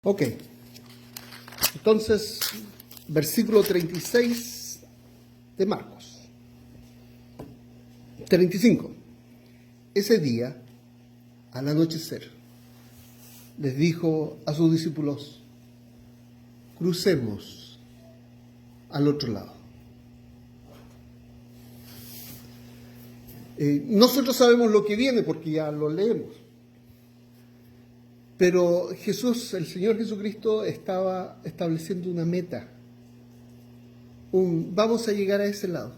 Ok, entonces, versículo 36 de Marcos. 35. Ese día, al anochecer, les dijo a sus discípulos: crucemos al otro lado. Nosotros sabemos lo que viene porque ya lo leemos. Pero Jesús, el Señor Jesucristo, estaba estableciendo una meta. Vamos a llegar a ese lado.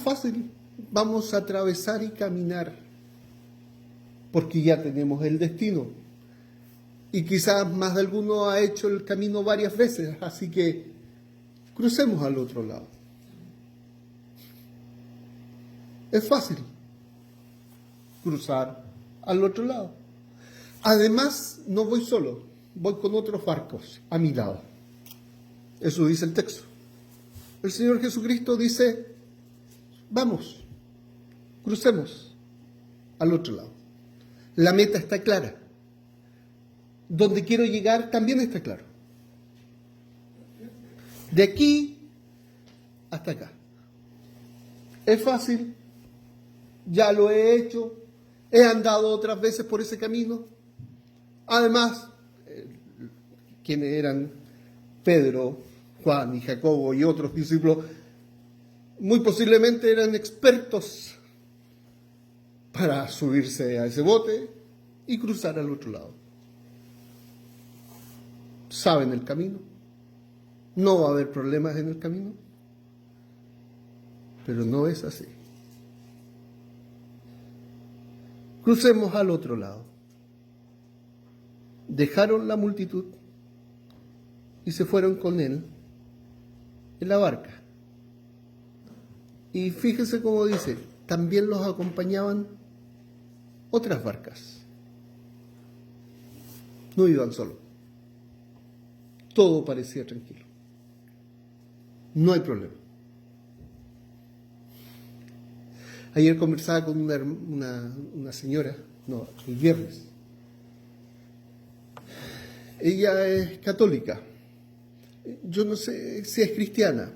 Fácil. Vamos a atravesar y caminar. Porque ya tenemos el destino. Y quizás más de alguno ha hecho el camino varias veces. Así que crucemos al otro lado. Es fácil cruzar al otro lado. Además, no voy solo, voy con otros barcos a mi lado. Eso dice el texto. El Señor Jesucristo dice: vamos, crucemos al otro lado. La meta está clara. Donde quiero llegar también está claro. De aquí hasta acá. Es fácil. Ya lo he hecho, he andado otras veces por ese camino. Además, quienes eran Pedro, Juan y Jacobo y otros discípulos, muy posiblemente eran expertos para subirse a ese bote y cruzar al otro lado. Saben el camino, no va a haber problemas en el camino, pero no es así. Crucemos al otro lado. Dejaron la multitud y se fueron con él en la barca. Y fíjese cómo dice, también los acompañaban otras barcas. No iban solos. Todo parecía tranquilo. No hay problema. Ayer conversaba con una señora, el viernes. Ella es católica. Yo no sé si es cristiana,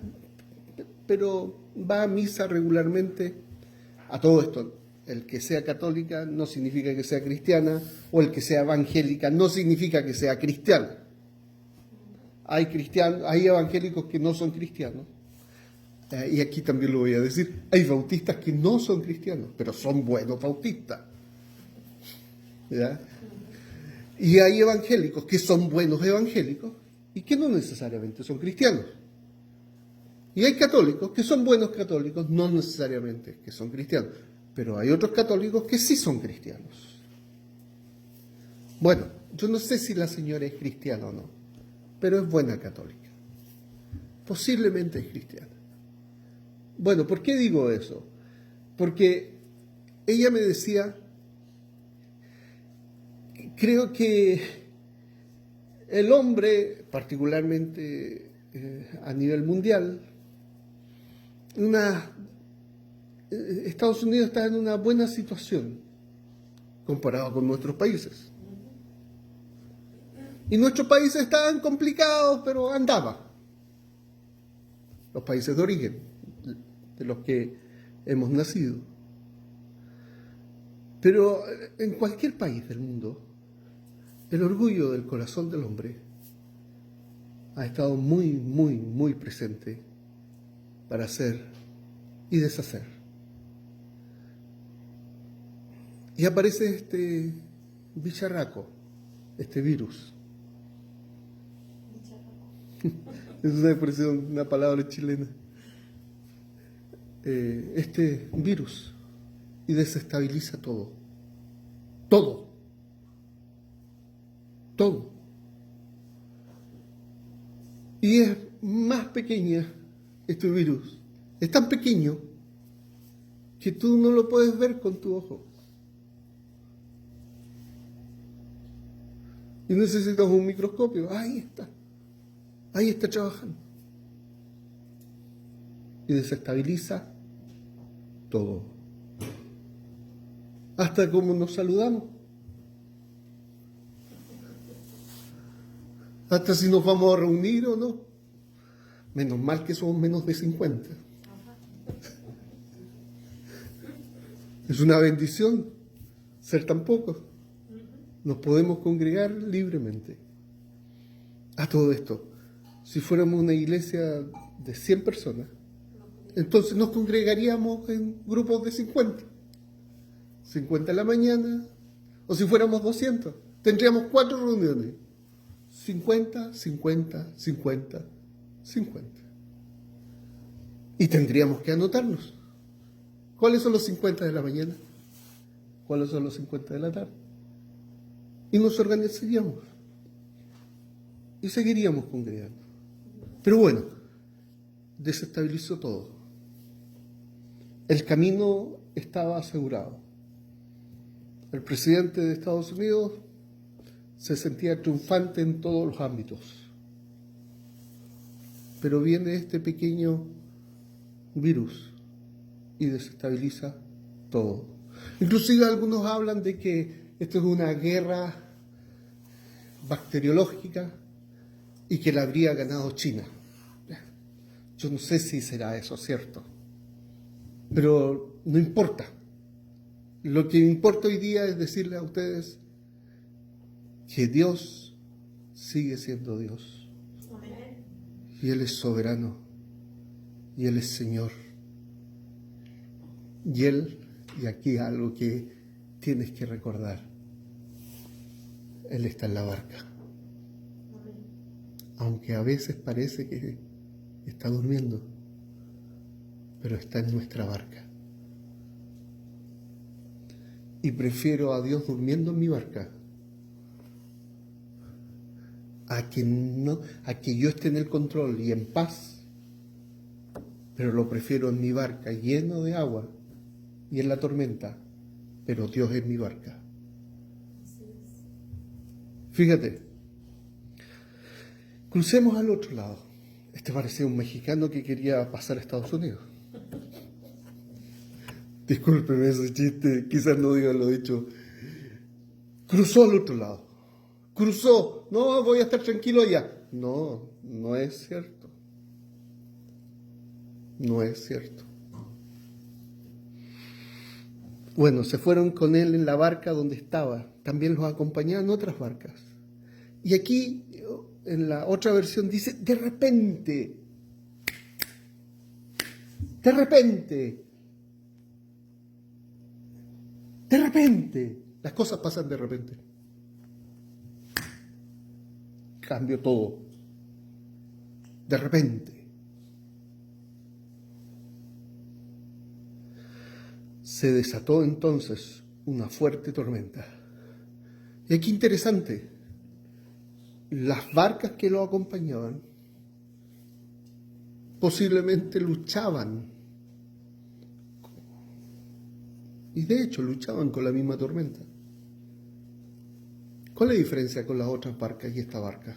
pero va a misa regularmente. A todo esto, el que sea católica no significa que sea cristiana, o el que sea evangélica no significa que sea cristiana. Hay evangélicos que no son cristianos. Y aquí también lo voy a decir, hay bautistas que no son cristianos, pero son buenos bautistas. ¿Ya? Y hay evangélicos que son buenos evangélicos y que no necesariamente son cristianos. Y hay católicos que son buenos católicos, no necesariamente que son cristianos, pero hay otros católicos que sí son cristianos. Bueno, yo no sé si la señora es cristiana o no, pero es buena católica. Posiblemente es cristiana. Bueno, ¿por qué digo eso? Porque ella me decía, creo que el hombre, particularmente a nivel mundial, Estados Unidos está en una buena situación comparado con nuestros países. Y nuestros países estaban complicados, pero andaban. Los países de origen, de los que hemos nacido. Pero en cualquier país del mundo, el orgullo del corazón del hombre ha estado muy, muy, muy presente para hacer y deshacer. Y aparece este bicharraco, este virus. Eso me pareció una palabra chilena. Este virus y desestabiliza todo. Todo. Todo. Y es más pequeña este virus. Es tan pequeño que tú no lo puedes ver con tu ojo. Y necesitas un microscopio. Ahí está. Ahí está trabajando. Y desestabiliza todo. Hasta cómo nos saludamos. hasta si nos vamos a reunir o no. Menos mal que somos menos de 50. Es una bendición ser tan pocos. Nos podemos congregar libremente. A todo esto, si fuéramos una iglesia de 100 personas, entonces nos congregaríamos en grupos de 50. 50 en la mañana, o si fuéramos 200, tendríamos 4 reuniones. 50, 50, 50, 50. Y tendríamos que anotarnos. ¿Cuáles son los 50 de la mañana? ¿Cuáles son los 50 de la tarde? Y nos organizaríamos. Y seguiríamos congregando. Pero bueno, desestabilizó todo. El camino estaba asegurado. El presidente de Estados Unidos se sentía triunfante en todos los ámbitos. Pero viene este pequeño virus y desestabiliza todo. Inclusive algunos hablan de que esto es una guerra bacteriológica y que la habría ganado China. Yo no sé si será eso cierto, pero no importa. Lo que importa hoy día es decirle a ustedes que Dios sigue siendo Dios. Amén. Y Él es soberano. Y Él es Señor. Y Él, y aquí algo que tienes que recordar, Él está en la barca. Amén. Aunque a veces parece que está durmiendo, pero está en nuestra barca. Y prefiero a Dios durmiendo en mi barca a que yo esté en el control y en paz, pero lo prefiero en mi barca lleno de agua y en la tormenta, pero Dios es mi barca. Fíjate, crucemos al otro lado. Este parecía un mexicano que quería pasar a Estados Unidos. Discúlpeme ese chiste, quizás no diga lo dicho. Cruzó al otro lado. Cruzó. No, voy a estar tranquilo allá. No, no es cierto. No es cierto. Bueno, se fueron con él en la barca donde estaba. También los acompañaban otras barcas. Y aquí, en la otra versión, dice, de repente, las cosas pasan de repente. Cambió todo. De repente. Se desató entonces una fuerte tormenta. Y aquí interesante, las barcas que lo acompañaban posiblemente luchaban. Y de hecho luchaban con la misma tormenta. ¿Cuál es la diferencia con las otras barcas y esta barca?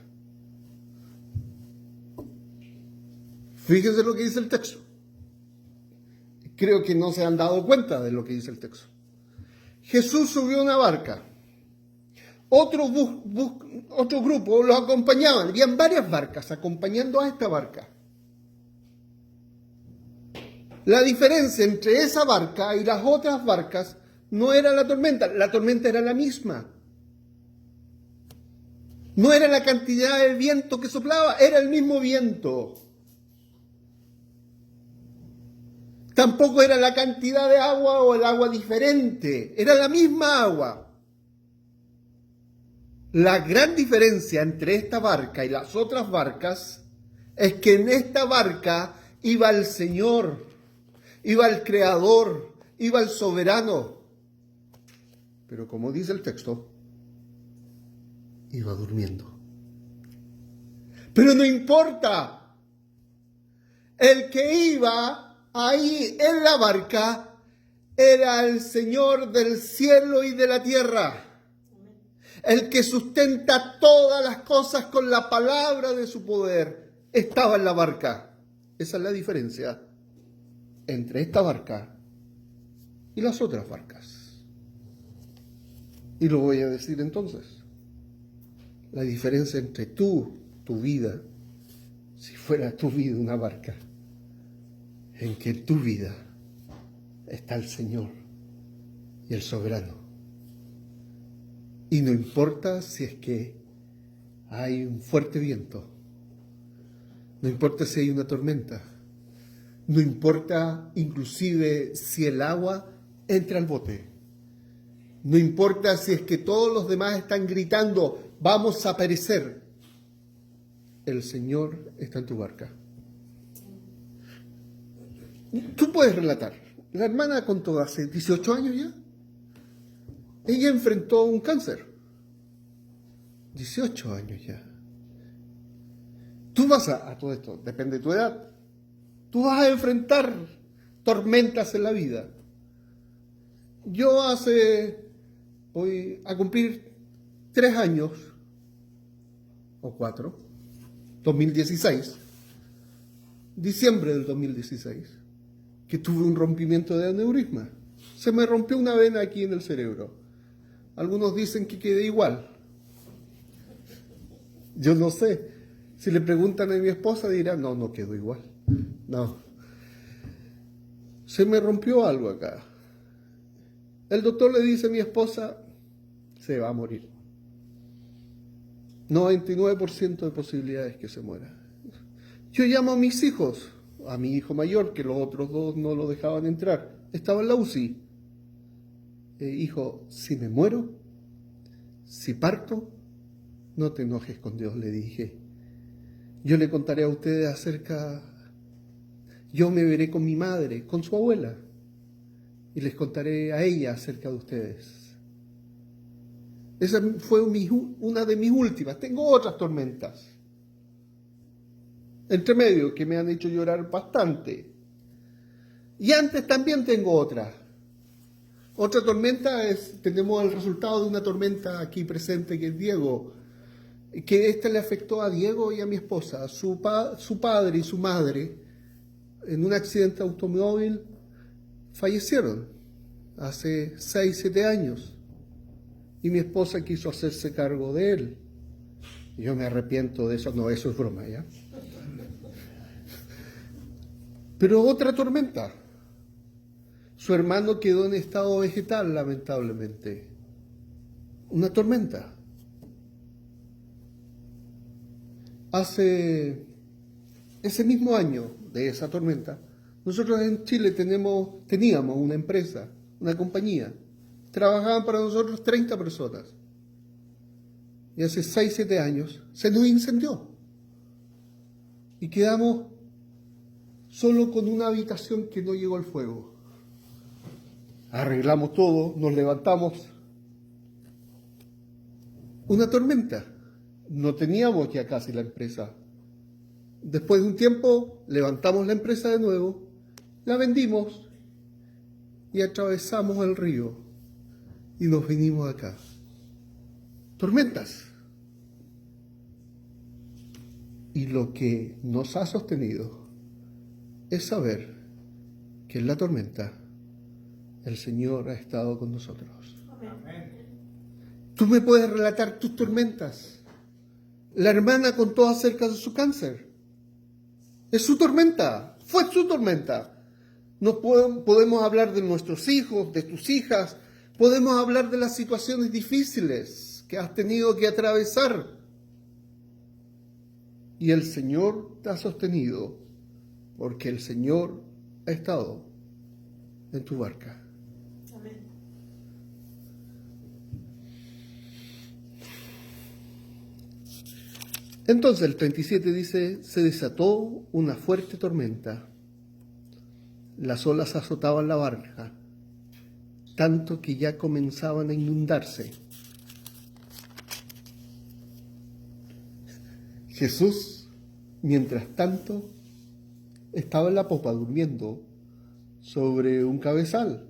Fíjense lo que dice el texto. Creo que no se han dado cuenta de lo que dice el texto. Jesús subió a una barca. Otro grupo lo acompañaban. Habían varias barcas acompañando a esta barca. La diferencia entre esa barca y las otras barcas no era la tormenta era la misma. No era la cantidad de viento que soplaba, era el mismo viento. Tampoco era la cantidad de agua o el agua diferente, era la misma agua. La gran diferencia entre esta barca y las otras barcas es que en esta barca iba el Señor, iba el Creador, iba el Soberano. Pero como dice el texto, iba durmiendo. Pero no importa, el que iba ahí en la barca era el Señor del cielo y de la tierra. El que sustenta todas las cosas con la palabra de su poder estaba en la barca. Esa es la diferencia entre esta barca y las otras barcas. Y lo voy a decir entonces. La diferencia entre tú tu vida, si fuera tu vida una barca, en que en tu vida está el Señor y el soberano. Y no importa si es que hay un fuerte viento, no importa si hay una tormenta, no importa inclusive si el agua entra al bote, no importa si es que todos los demás están gritando, vamos a perecer, el Señor está en tu barca. Tú puedes relatar, la hermana contó hace 18 años ya, ella enfrentó un cáncer, 18 años ya. Tú vas a todo esto, depende de tu edad, tú vas a enfrentar tormentas en la vida. Yo voy a cumplir 3 años, o 4, 2016, diciembre del 2016, que tuve un rompimiento de aneurisma. Se me rompió una vena aquí en el cerebro. Algunos dicen que quedé igual. Yo no sé. Si le preguntan a mi esposa dirá, no quedó igual. No. Se me rompió algo acá. El doctor le dice a mi esposa, se va a morir. 99% de posibilidades que se muera. Yo llamo a mis hijos, a mi hijo mayor, que los otros 2 no lo dejaban entrar. Estaba en la UCI. Hijo, si me muero, si parto, no te enojes con Dios, le dije. Yo le contaré a ustedes yo me veré con mi madre, con su abuela, y les contaré a ella acerca de ustedes. Esa fue una de mis últimas. Tengo otras tormentas entre medio que me han hecho llorar bastante. Y antes también tengo otra. Otra tormenta tenemos el resultado de una tormenta aquí presente, que es Diego, que esta le afectó a Diego y a mi esposa. Su padre y su madre, en un accidente automóvil, fallecieron hace 6, 7 años. Y mi esposa quiso hacerse cargo de él. Yo me arrepiento de eso. No, eso es broma, ¿ya? Pero otra tormenta. Su hermano quedó en estado vegetal, lamentablemente. Una tormenta. Hace ese mismo año de esa tormenta, nosotros en Chile teníamos una empresa, una compañía. Trabajaban para nosotros 30 personas. Y hace 6, 7 años se nos incendió. Y quedamos solo con una habitación que no llegó al fuego. Arreglamos todo, nos levantamos. Una tormenta. No teníamos ya casi la empresa. Después de un tiempo levantamos la empresa de nuevo, la vendimos y atravesamos el río y nos vinimos acá. Tormentas. Y lo que nos ha sostenido es saber que en la tormenta el Señor ha estado con nosotros. Amén. Tú me puedes relatar tus tormentas. La hermana contó acerca de su cáncer. Es su tormenta, fue su tormenta. Podemos hablar de nuestros hijos, de tus hijas, podemos hablar de las situaciones difíciles que has tenido que atravesar. Y el Señor te ha sostenido porque el Señor ha estado en tu barca. Amén. Entonces el 37 dice, se desató una fuerte tormenta. Las olas azotaban la barca, tanto que ya comenzaban a inundarse. Jesús, mientras tanto, estaba en la popa durmiendo sobre un cabezal.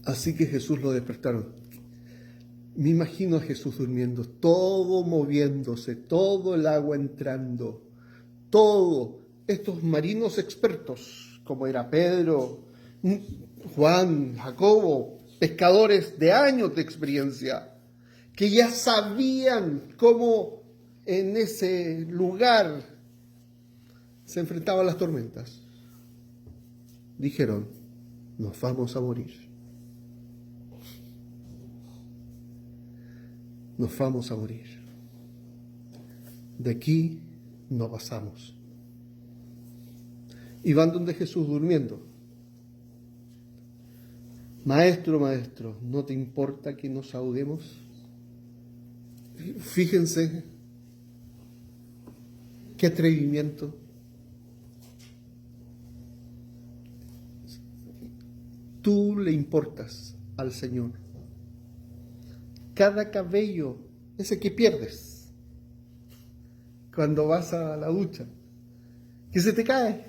Así que Jesús lo despertaron. Me imagino a Jesús durmiendo, todo moviéndose, todo el agua entrando, todo. Estos marinos expertos, como era Pedro, Juan, Jacobo, pescadores de años de experiencia, que ya sabían cómo en ese lugar se enfrentaban las tormentas, dijeron, nos vamos a morir. Nos vamos a morir. De aquí no pasamos. Y van donde Jesús durmiendo. Maestro, maestro, ¿no te importa que nos ahoguemos? Fíjense qué atrevimiento. Tú le importas al Señor. Cada cabello, ese que pierdes cuando vas a la ducha, que se te cae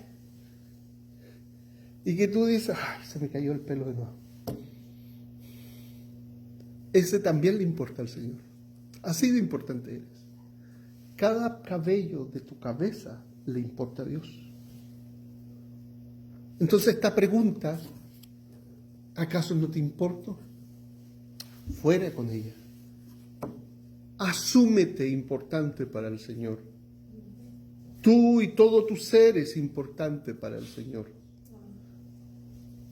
y que tú dices, ay, se me cayó el pelo de nuevo. Ese también le importa al Señor. Así de importante eres. Cada cabello de tu cabeza le importa a Dios. Entonces esta pregunta, ¿acaso no te importo? Fuera con ella. Asúmete importante para el Señor. Tú y todo tu ser es importante para el Señor.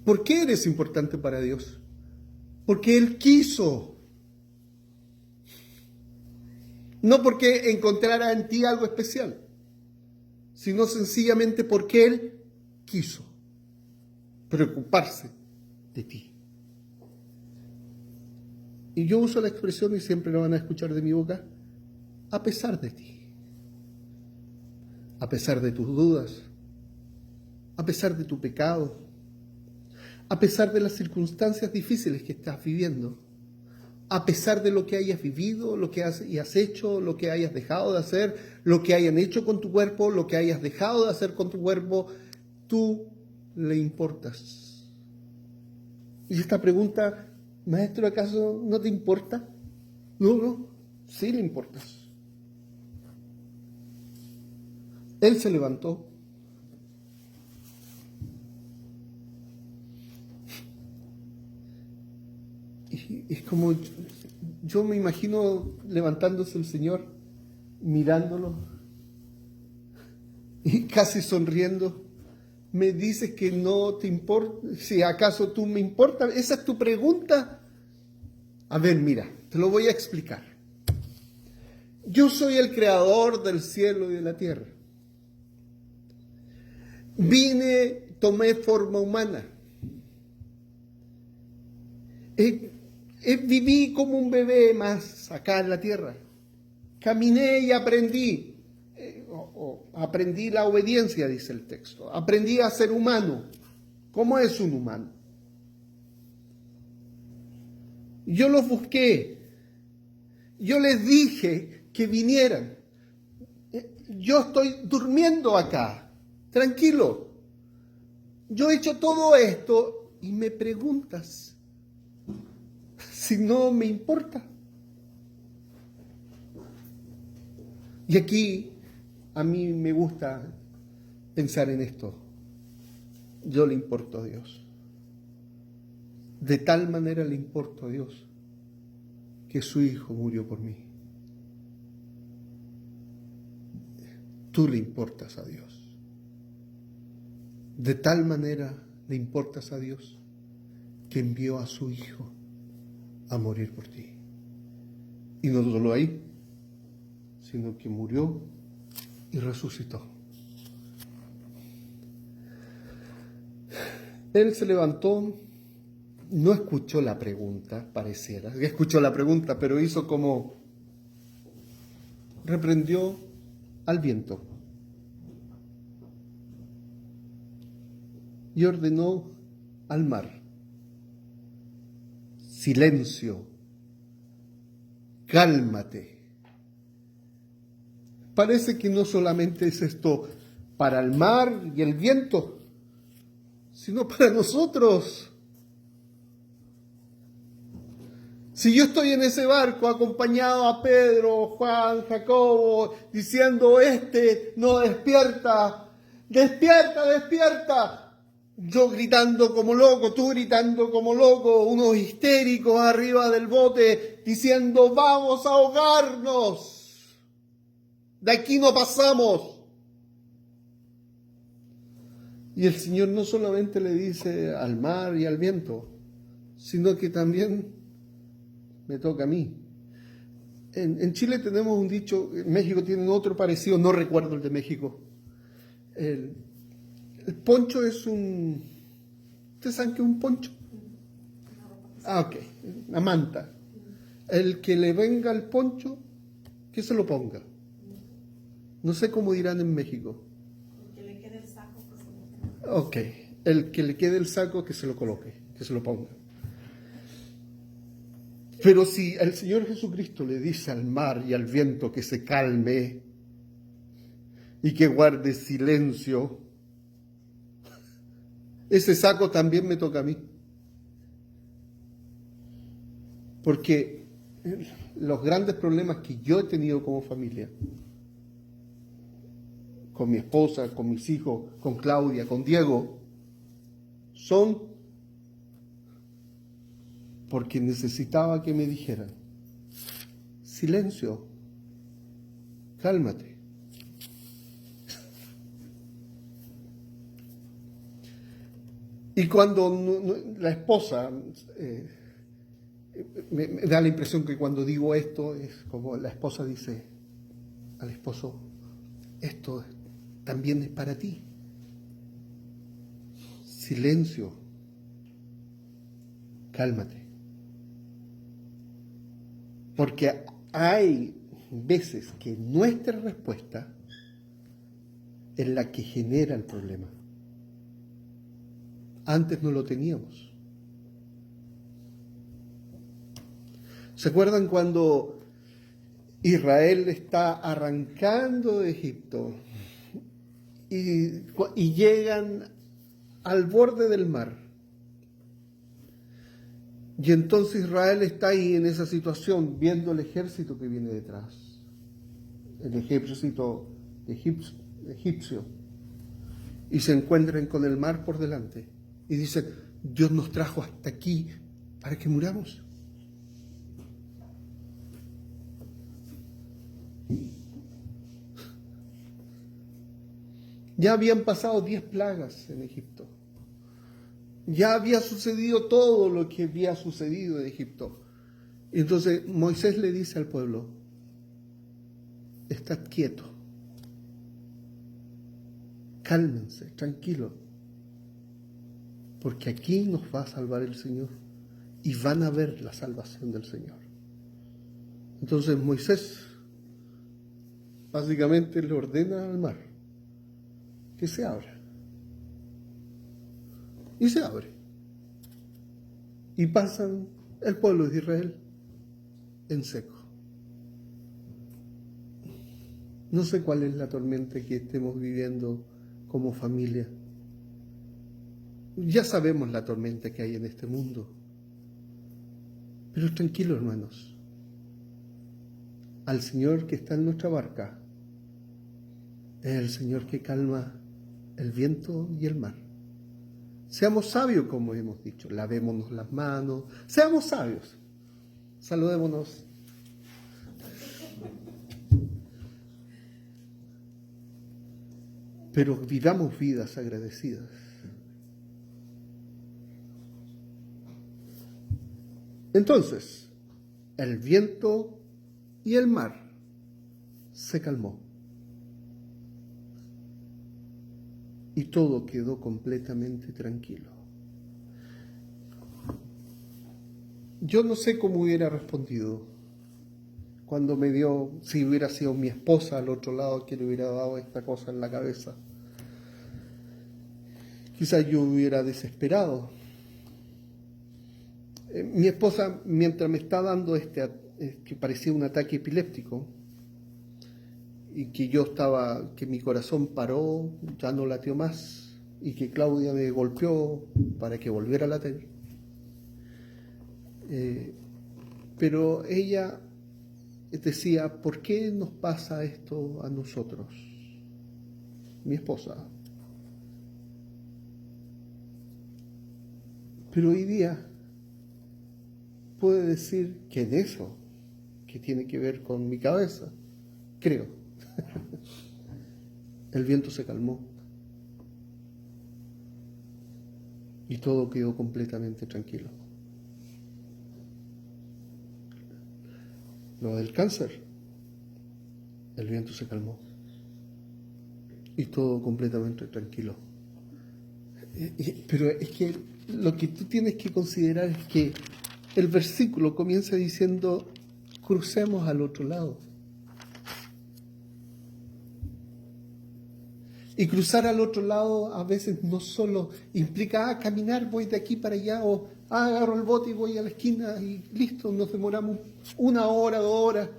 ¿Por qué eres importante para Dios? Porque Él quiso. No porque encontrara en ti algo especial, sino sencillamente porque Él quiso preocuparse de ti. Y yo uso la expresión, y siempre lo van a escuchar de mi boca, a pesar de ti, a pesar de tus dudas, a pesar de tu pecado, a pesar de las circunstancias difíciles que estás viviendo, a pesar de lo que hayas vivido, lo que has hecho, lo que hayas dejado de hacer, lo que hayan hecho con tu cuerpo, lo que hayas dejado de hacer con tu cuerpo, tú le importas. Y esta pregunta, maestro, ¿acaso no te importa? No, sí le importas. Él se levantó. Y es como, yo me imagino levantándose el Señor, mirándolo y casi sonriendo. Me dices que no te importa, si acaso tú me importas. ¿Esa es tu pregunta? A ver, mira, te lo voy a explicar. Yo soy el creador del cielo y de la tierra. Vine, tomé forma humana. Viví como un bebé más acá en la tierra. Caminé y aprendí. Aprendí la obediencia, dice el texto. Aprendí a ser humano. ¿Cómo es un humano? Yo los busqué. Yo les dije que vinieran. Yo estoy durmiendo acá. Tranquilo. Yo he hecho todo esto y me preguntas si no me importa. Y aquí a mí me gusta pensar en esto. Yo le importo a Dios. De tal manera le importo a Dios que su Hijo murió por mí. Tú le importas a Dios. De tal manera le importas a Dios que envió a su Hijo a morir por ti. Y no solo ahí, sino que murió y resucitó. Él se levantó, no escuchó la pregunta, pareciera, escuchó la pregunta, pero hizo como reprendió al viento y ordenó al mar: silencio, cálmate. Parece que no solamente es esto para el mar y el viento, sino para nosotros. Si yo estoy en ese barco acompañado a Pedro, Juan, Jacobo, diciendo, no despierta, despierta, despierta. yo gritando como loco, tú gritando como loco, unos histéricos arriba del bote diciendo, vamos a ahogarnos, de aquí no pasamos. Y el Señor no solamente le dice al mar y al viento, sino que también me toca a mí. En Chile tenemos un dicho, en México tienen otro parecido, no recuerdo el de México. El poncho es un... ¿Ustedes saben qué es un poncho? Ok, una manta. El que le venga el poncho, que se lo ponga. No sé cómo dirán en México. Que le quede el saco, que se lo ponga. Ok, el que le quede el saco, que se lo coloque, que se lo ponga. Pero si el Señor Jesucristo le dice al mar y al viento que se calme y que guarde silencio, ese saco también me toca a mí. Porque los grandes problemas que yo he tenido como familia, con mi esposa, con mis hijos, con Claudia, con Diego, son porque necesitaba que me dijeran, silencio, cálmate. Y cuando la esposa, me da la impresión que cuando digo esto es como la esposa dice al esposo, esto también es para ti. Silencio, cálmate. Porque hay veces que nuestra respuesta es la que genera el problema. Antes no lo teníamos. ¿Se acuerdan cuando Israel está arrancando de Egipto y llegan al borde del mar? Y entonces Israel está ahí en esa situación, viendo el ejército que viene detrás, el ejército egipcio, y se encuentran con el mar por delante y dicen, Dios nos trajo hasta aquí para que muramos. Ya habían pasado 10 plagas en Egipto. Ya había sucedido todo lo que había sucedido en Egipto. Y entonces Moisés le dice al pueblo, estad quieto, cálmense, tranquilo, porque aquí nos va a salvar el Señor y van a ver la salvación del Señor. Entonces Moisés básicamente le ordena al mar que se abra. Y se abre. Y pasan el pueblo de Israel en seco. No sé cuál es la tormenta que estemos viviendo como familia. Ya sabemos la tormenta que hay en este mundo. Pero tranquilo, hermanos. Al Señor que está en nuestra barca es el Señor que calma el viento y el mar. Seamos sabios, como hemos dicho, lavémonos las manos, seamos sabios, saludémonos. Pero vivamos vidas agradecidas. Entonces, el viento y el mar se calmó. Y todo quedó completamente tranquilo. Yo no sé cómo hubiera respondido cuando me dio, si hubiera sido mi esposa al otro lado que le hubiera dado esta cosa en la cabeza. Quizás yo hubiera desesperado. Mi esposa, mientras me está dando que parecía un ataque epiléptico, y que yo estaba, que mi corazón paró, ya no latió más, y que Claudia me golpeó para que volviera a latir. Pero ella decía, ¿por qué nos pasa esto a nosotros? Mi esposa. Pero hoy día puedo decir que en eso, que tiene que ver con mi cabeza, creo, el viento se calmó y todo quedó completamente tranquilo. Lo del cáncer, el viento se calmó y todo completamente tranquilo. Pero es que lo que tú tienes que considerar es que el versículo comienza diciendo, crucemos al otro lado. Y cruzar al otro lado a veces no solo implica, caminar, voy de aquí para allá, o agarro el bote y voy a la esquina y listo, nos demoramos 1 hora, 2 horas.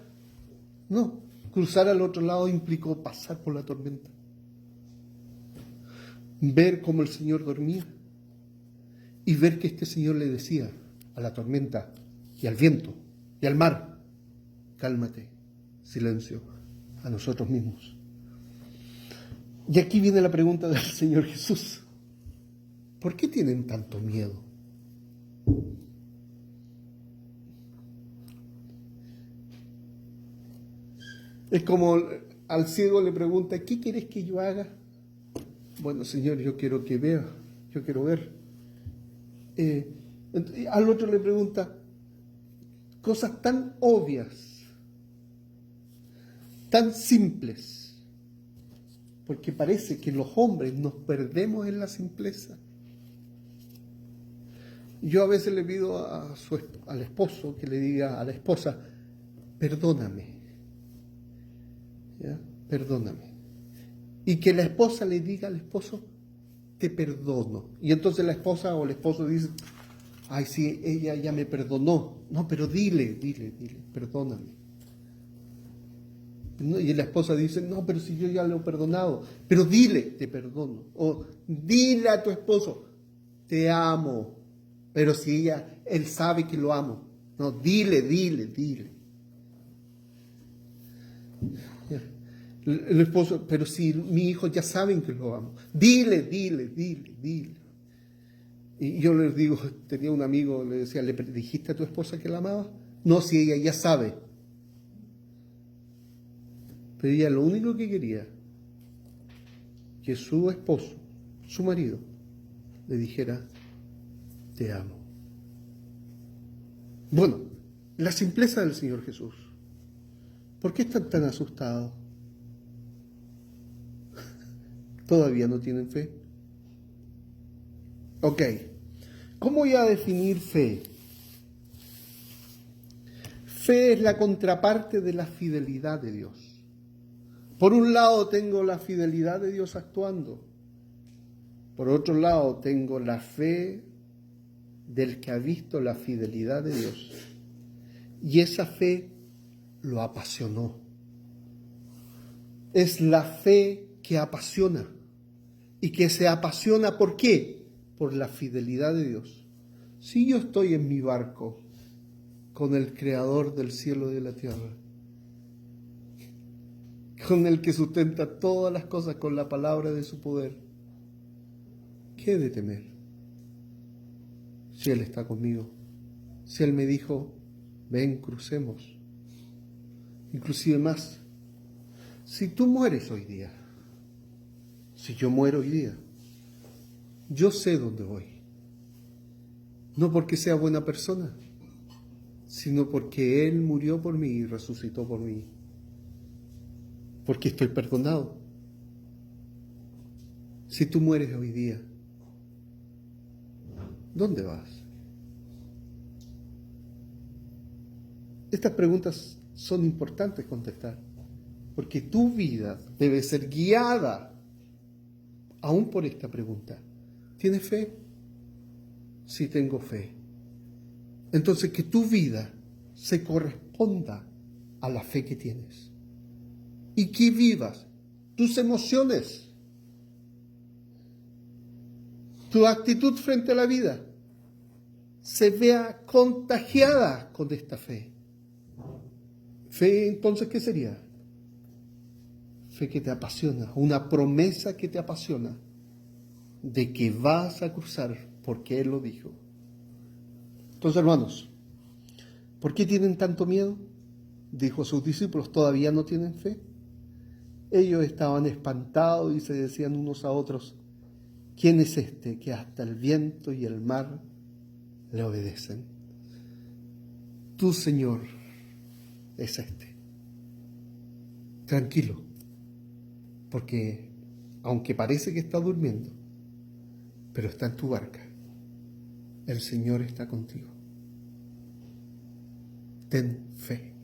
No, cruzar al otro lado implicó pasar por la tormenta. Ver cómo el Señor dormía y ver que este Señor le decía a la tormenta y al viento y al mar, cálmate, silencio, a nosotros mismos. Y aquí viene la pregunta del Señor Jesús. ¿Por qué tienen tanto miedo? Es como al ciego le pregunta, ¿qué quieres que yo haga? Bueno, Señor, yo quiero que vea, yo quiero ver. Al otro le pregunta, cosas tan obvias, tan simples, porque parece que los hombres nos perdemos en la simpleza. Yo a veces le pido al esposo que le diga a la esposa, perdóname, ¿ya? Perdóname. Y que la esposa le diga al esposo, te perdono. Y entonces la esposa o el esposo dice, ay, sí, ella ya me perdonó. No, pero dile, perdóname. Y la esposa dice, no, pero si yo ya lo he perdonado. Pero dile, te perdono. O dile a tu esposo, te amo. Pero si él sabe que lo amo. No, dile. El esposo, pero si mis hijos ya saben que lo amo. Dile. Y yo les digo, tenía un amigo, le decía, ¿le dijiste a tu esposa que la amaba? No, si ella ya sabe. Pero ella lo único que quería, que su esposo, su marido, le dijera, te amo. Bueno, la simpleza del Señor Jesús. ¿Por qué están tan asustados? ¿Todavía no tienen fe? Ok, ¿cómo voy a definir fe? Fe es la contraparte de la fidelidad de Dios. Por un lado tengo la fidelidad de Dios actuando. Por otro lado tengo la fe del que ha visto la fidelidad de Dios. Y esa fe lo apasionó. Es la fe que apasiona. Y que se apasiona, ¿por qué? Por la fidelidad de Dios. Si yo estoy en mi barco con el Creador del cielo y de la tierra, con el que sustenta todas las cosas con la palabra de su poder, ¿qué he de temer? Si Él está conmigo, si Él me dijo, ven, crucemos. Inclusive más, si tú mueres hoy día, si yo muero hoy día, yo sé dónde voy. No porque sea buena persona, sino porque Él murió por mí y resucitó por mí. Porque estoy perdonado. Si tú mueres hoy día, ¿dónde vas? Estas preguntas son importantes contestar, porque tu vida debe ser guiada aún por esta pregunta. ¿Tienes fe? Sí, tengo fe. Entonces que tu vida se corresponda a la fe que tienes. Y que vivas tus emociones, tu actitud frente a la vida, se vea contagiada con esta fe. Fe, entonces, ¿qué sería? Fe que te apasiona, una promesa que te apasiona de que vas a cruzar porque Él lo dijo. Entonces, hermanos, ¿por qué tienen tanto miedo? Dijo a sus discípulos, ¿todavía no tienen fe? Ellos estaban espantados y se decían unos a otros, ¿quién es este que hasta el viento y el mar le obedecen? Tu Señor es este. Tranquilo, porque aunque parece que está durmiendo, pero está en tu barca, el Señor está contigo. Ten fe.